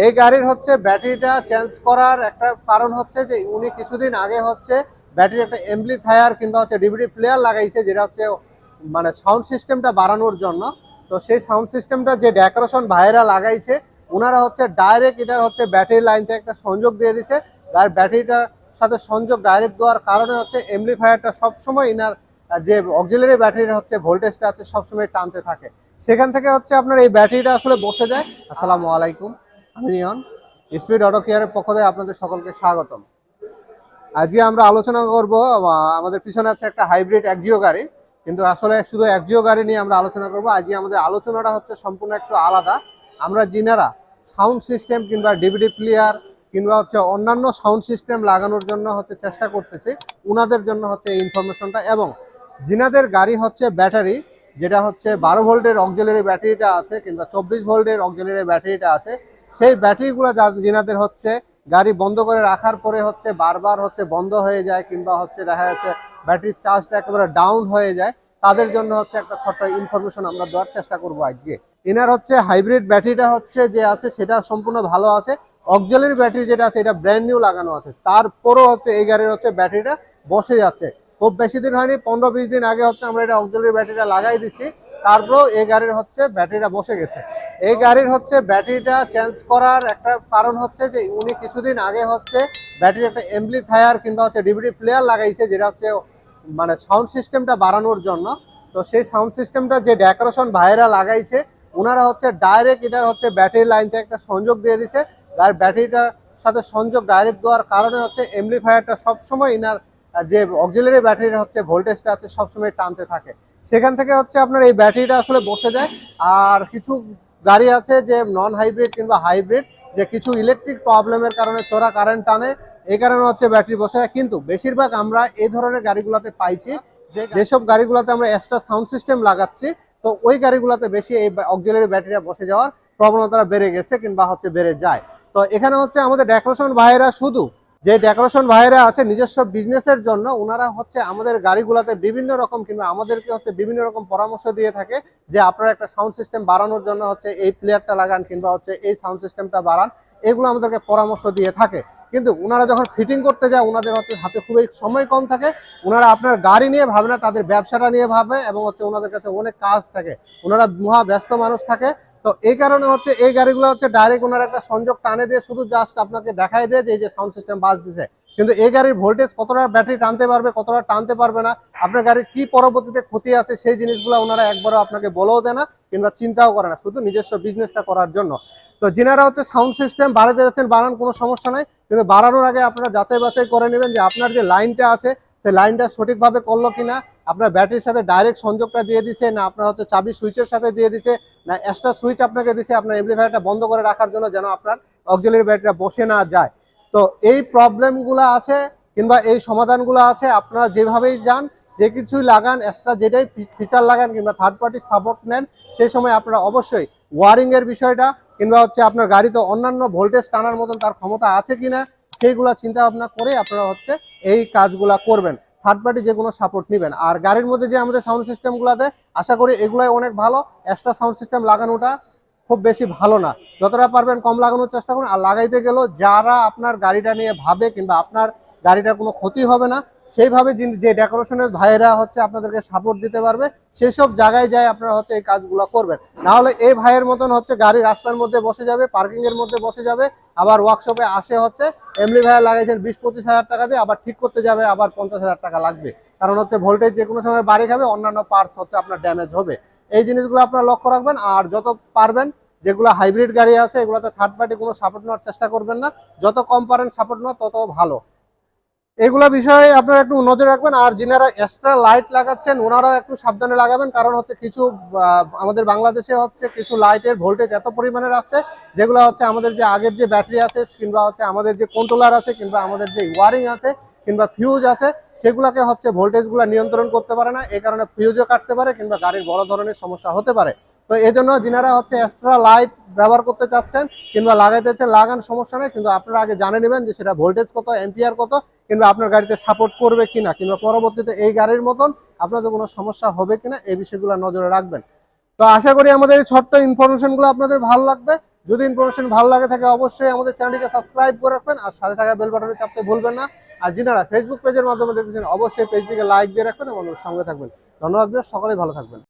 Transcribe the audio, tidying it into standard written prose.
এই গাড়ির হচ্ছে ব্যাটারিটা চেঞ্জ করার একটা কারণ হচ্ছে যে উনি কিছুদিন আগে হচ্ছে ব্যাটারি একটা এমপ্লিফায়ার কিংবা হচ্ছে ডিভিডি প্লেয়ার লাগাইছে, যেটা হচ্ছে মানে সাউন্ড সিস্টেমটা বাড়ানোর জন্য। তো সেই সাউন্ড সিস্টেমটা যে ডেকোরেশন ভাইরা লাগাইছে, ওনারা হচ্ছে ডাইরেক্ট এটার হচ্ছে ব্যাটারি লাইন থেকে একটা সংযোগ দিয়ে দিছে। আর ব্যাটারিটার সাথে সংযোগ ডাইরেক্ট দেওয়ার কারণে হচ্ছে এমপ্লিফায়ারটা সবসময় ইনার যে অক্সিলারি ব্যাটারির হচ্ছে ভোল্টেজটা আছে সবসময় টানতে থাকে। সেখান থেকে হচ্ছে আপনার এই ব্যাটারিটা আসলে বসে যায়। আসসালামু আলাইকুম, আমি নিয়ন, স্পিড অটো কেয়ারের পক্ষ থেকে আপনাদের সকলকে স্বাগতম। আজকে আমরা আলোচনা করব, আমাদের পিছনে আছে একটা হাইব্রিড একজিও গাড়ি, কিন্তু আসলে শুধু একজিও গাড়ি নিয়ে আমরা আলোচনা করব। আজকে আমাদের আলোচনাটা হচ্ছে সম্পূর্ণ একটু আলাদা। আমরা যিনারা সাউন্ড সিস্টেম কিংবা ডিভিডি প্লেয়ার কিংবা হচ্ছে অন্যান্য সাউন্ড সিস্টেম লাগানোর জন্য হচ্ছে চেষ্টা করতেছি, ওনাদের জন্য হচ্ছে এই ইনফরমেশনটা। এবং যিনাদের গাড়ি হচ্ছে ব্যাটারি, যেটা হচ্ছে 12 ভোল্টের অক্সিলারি ব্যাটারিটা আছে কিংবা 24 ভোল্টের অক্সিলারি ব্যাটারিটা আছে, সেই ব্যাটারিগুলো যিনাদের হচ্ছে গাড়ি বন্ধ করে রাখার পরে হচ্ছে বারবার হচ্ছে বন্ধ হয়ে যায় কিংবা হচ্ছে দেখা যাচ্ছে ব্যাটারির চার্জটা একেবারে ডাউন হয়ে যায়, তাদের জন্য হচ্ছে একটা ছোট্ট ইনফরমেশন আমরা দেওয়ার চেষ্টা করবো আজকে। এনার হচ্ছে হাইব্রিড ব্যাটারিটা হচ্ছে যে আছে সেটা সম্পূর্ণ ভালো আছে। অক্সিলারি ব্যাটারি যেটা আছে এটা ব্র্যান্ড নিউ লাগানো আছে, তারপরও হচ্ছে এই গাড়ির হচ্ছে ব্যাটারিটা বসে যাচ্ছে। খুব বেশি দিন হয়নি, 15-20 দিন আগে হচ্ছে আমরা এটা অক্সিলারি ব্যাটারিটা লাগাই দিছি, তারপরেও এই গাড়ির হচ্ছে ব্যাটারিটা বসে গেছে। এই গাড়ির হচ্ছে ব্যাটারিটা চেঞ্জ করার একটা কারণ হচ্ছে যে উনি কিছুদিন আগে হচ্ছে ব্যাটারি একটা এমপ্লিফায়ার কিংবা হচ্ছে ডিভিডি প্লেয়ার লাগাইছে, যেটা হচ্ছে মানে সাউন্ড সিস্টেমটা বাড়ানোর জন্য। তো সেই সাউন্ড সিস্টেমটা যে ডেকোরেশন ভাইরা লাগাইছে, ওনারা হচ্ছে ডাইরেক্ট এটার হচ্ছে ব্যাটারি লাইন থেকে একটা সংযোগ দিয়ে দিছে। আর ব্যাটারিটার সাথে সংযোগ ডাইরেক্ট দেওয়ার কারণে হচ্ছে এমপ্লিফায়ারটা সবসময় ইনার যে অক্সিলারি ব্যাটারির হচ্ছে ভোল্টেজটা আছে সবসময় টানতে থাকে। সেখান থেকে হচ্ছে আপনার এই ব্যাটারিটা আসলে বসে যায়। আর কিছু গাড়ি আছে যে নন হাইব্রিড কিংবা হাইব্রিড, যে কিছু ইলেকট্রিক প্রবলেমের কারণে চোরা কারেন্ট টানে, এই কারণে হচ্ছে ব্যাটারি বসে যায়। কিন্তু বেশিরভাগ আমরা এই ধরনের গাড়িগুলোতে পাইছি যেসব গাড়িগুলোতে আমরা এক্সট্রা সাউন্ড সিস্টেম লাগাচ্ছি, তো ওই গাড়িগুলোতে বেশি এই অক্সিলারি ব্যাটারিটা বসে যাওয়ার প্রবণতা বেড়ে গেছে কিংবা হচ্ছে বেড়ে যায়। তো এখানে হচ্ছে আমাদের ডেকোরেশন ভাইয়েরা, শুধু যে ডেকোরেশন ভাইয়েরা আছে নিজস্ব বিজনেসের জন্য, ওনারা হচ্ছে আমাদের গাড়িগুলোতে বিভিন্ন রকম কিংবা আমাদেরকে হচ্ছে বিভিন্ন রকম পরামর্শ দিয়ে থাকে যে আপনারা একটা সাউন্ড সিস্টেম বাড়ানোর জন্য হচ্ছে এই প্লেয়ারটা লাগান কিংবা হচ্ছে এই সাউন্ড সিস্টেমটা বাড়ান, এগুলো আমাদেরকে পরামর্শ দিয়ে থাকে। কিন্তু ওনারা যখন ফিটিং করতে যায়, ওনাদের হচ্ছে হাতে খুবই সময় কম থাকে। ওনারা আপনার গাড়ি নিয়ে ভাবে না, তাদের ব্যবসাটা নিয়ে ভাবে, এবং হচ্ছে ওনাদের কাছে অনেক কাজ থাকে, ওনারা মহা ব্যস্ত মানুষ থাকে। তো এই কারণে হচ্ছে এই গাড়িগুলো হচ্ছে ডাইরেক্ট ওনার একটা সংযোগ টানে দিয়ে শুধু জাস্ট আপনাকে দেখাই দেয় যে এই যে সাউন্ড সিস্টেম বাজ দিছে, কিন্তু এই গাড়ির ভোল্টেজ কতটা ব্যাটারি টানতে পারবে কতটা টানতে পারবে না, আপনার গাড়ির কি পরবর্তীতে ক্ষতি আছে, সেই জিনিসগুলো ওনারা একবারও আপনাকে বলেও দেয় না কিংবা চিন্তাও করে না, শুধু নিজস্ব বিজনেসটা করার জন্য। তো যিনারা হচ্ছে সাউন্ড সিস্টেম বাড়াতে যাচ্ছেন, বাড়ান, কোনো সমস্যা নাই, কিন্তু বাড়ানোর আগে আপনারা যাচাই বাছাই করে নেবেন যে আপনার যে লাইনটা আছে সেই লাইনটা সঠিকভাবে করলো কিনা, আপনার ব্যাটারির সাথে ডাইরেক্ট সংযোগটা দিয়ে দিছে না আপনার হচ্ছে চাবি সুইচের সাথে দিয়ে দিছে, না এক্সট্রা সুইচ আপনাকে দিছে আপনার এমপ্লিফায়ারটা বন্ধ করে রাখার জন্য, যেন আপনার অক্সিলারি ব্যাটারিটা বসে না যায়। তো এই প্রবলেমগুলো আছে কিংবা এই সমাধানগুলো আছে, আপনারা যেভাবেই যান, যে কিছুই লাগান, এক্সট্রা যেটাই ফিচার লাগান কিংবা থার্ড পার্টি সাপোর্ট নেন, সেই সময় আপনারা অবশ্যই ওয়ারিং এর বিষয়টা কিংবা হচ্ছে আপনার গাড়িতে অন্যান্য ভোল্টেজ টানার মতন তার ক্ষমতা আছে কিনা, সেইগুলা চিন্তা ভাবনা করে আপনারা হচ্ছে এই কাজগুলা করবেন, থার্ড পার্টি যে কোনো সাপোর্ট নেবেন। আর গাড়ির মধ্যে যে আমাদের সাউন্ড সিস্টেমগুলোতে আশা করি এগুলাই অনেক ভালো, এক্সট্রা সাউন্ড সিস্টেম লাগানোটা খুব বেশি ভালো না, যতটা পারবেন কম লাগানোর চেষ্টা করুন। আর লাগাইতে গেলেও যারা আপনার গাড়িটা নিয়ে ভাবে কিংবা আপনার গাড়িটার কোনো ক্ষতি হবে না, সেইভাবে যে ডেকোরেশনের ভাইয়েরা হচ্ছে আপনাদেরকে সাপোর্ট দিতে পারবে, সেই সব জায়গায় যায় আপনারা হচ্ছে এই কাজগুলো করবেন। না হলে এই ভাইয়ের মতন হচ্ছে গাড়ি রাস্তার মধ্যে বসে যাবে, পার্কিং এর মধ্যে বসে যাবে, আবার ওয়ার্কশপে আসে হচ্ছে এমনি ভাইয়া লাগাইছেন 20-25 হাজার টাকা দিয়ে, আবার ঠিক করতে যাবে আবার 50 হাজার টাকা লাগবে, কারণ হচ্ছে ভোল্টেজ যে কোনো সময় বাড়ি খাবে, অন্যান্য পার্টস হচ্ছে আপনার ড্যামেজ হবে। এই জিনিসগুলো আপনারা লক্ষ্য রাখবেন। আর যত পারবেন যেগুলো হাইব্রিড গাড়ি আছে এগুলোতে থার্ড পার্টি কোনো সাপোর্ট নেওয়ার চেষ্টা করবেন না, যত কম পারেন সাপোর্ট নেওয়া তত ভালো। এগুলো বিষয়ে আপনারা একটু নজর রাখবেন। আর যিনারা এক্সট্রা লাইট লাগাচ্ছেন ওনারাও একটু সাবধানে লাগাবেন, কারণ হচ্ছে কিছু আমাদের বাংলাদেশে হচ্ছে কিছু লাইটের ভোল্টেজ এত পরিমাণের আছে, যেগুলো হচ্ছে আমাদের যে আগের যে ব্যাটারি আছে কিংবা হচ্ছে আমাদের যে কন্ট্রোলার আছে কিংবা আমাদের যে ওয়ারিং আছে কিংবা ফিউজ আছে, সেগুলোকে হচ্ছে ভোল্টেজগুলো নিয়ন্ত্রণ করতে পারে না, এই কারণে ফিউজও কাটতে পারে কিংবা গাড়ির বড় ধরনের সমস্যা হতে পারে। তো এই জন্য যিনারা হচ্ছে এক্সট্রা লাইট ব্যবহার করতে চাচ্ছেন কিংবা লাগাইতে চাচ্ছেন, লাগান, সমস্যা নেই, কিন্তু আপনারা আগে জানে নেবেন যে সেটা ভোল্টেজ কত, এম্পিয়ার কত, কিংবা আপনার গাড়িতে সাপোর্ট করবে কিনা, কিংবা পরবর্তীতে এই গাড়ির মতন আপনাদের কোনো সমস্যা হবে কিনা, এই বিষয়গুলো নজরে রাখবেন। তো আশা করি আমাদের এই ছোট্ট ইনফরমেশনগুলো আপনাদের ভালো লাগবে। যদি ইনফরমেশন ভালো লাগে থাকে অবশ্যই আমাদের চ্যানেলটিকে সাবস্ক্রাইব করে রাখবেন আর সাথে থাকা বেল বাটনে চাপতে ভুলবেন না। আর যিনারা ফেসবুক পেজের মাধ্যমে দেখতেছেন অবশ্যই পেজটিকে লাইক দিয়ে রাখবেন এবং সঙ্গে থাকবেন। ধন্যবাদ, সকলেই ভালো থাকবেন।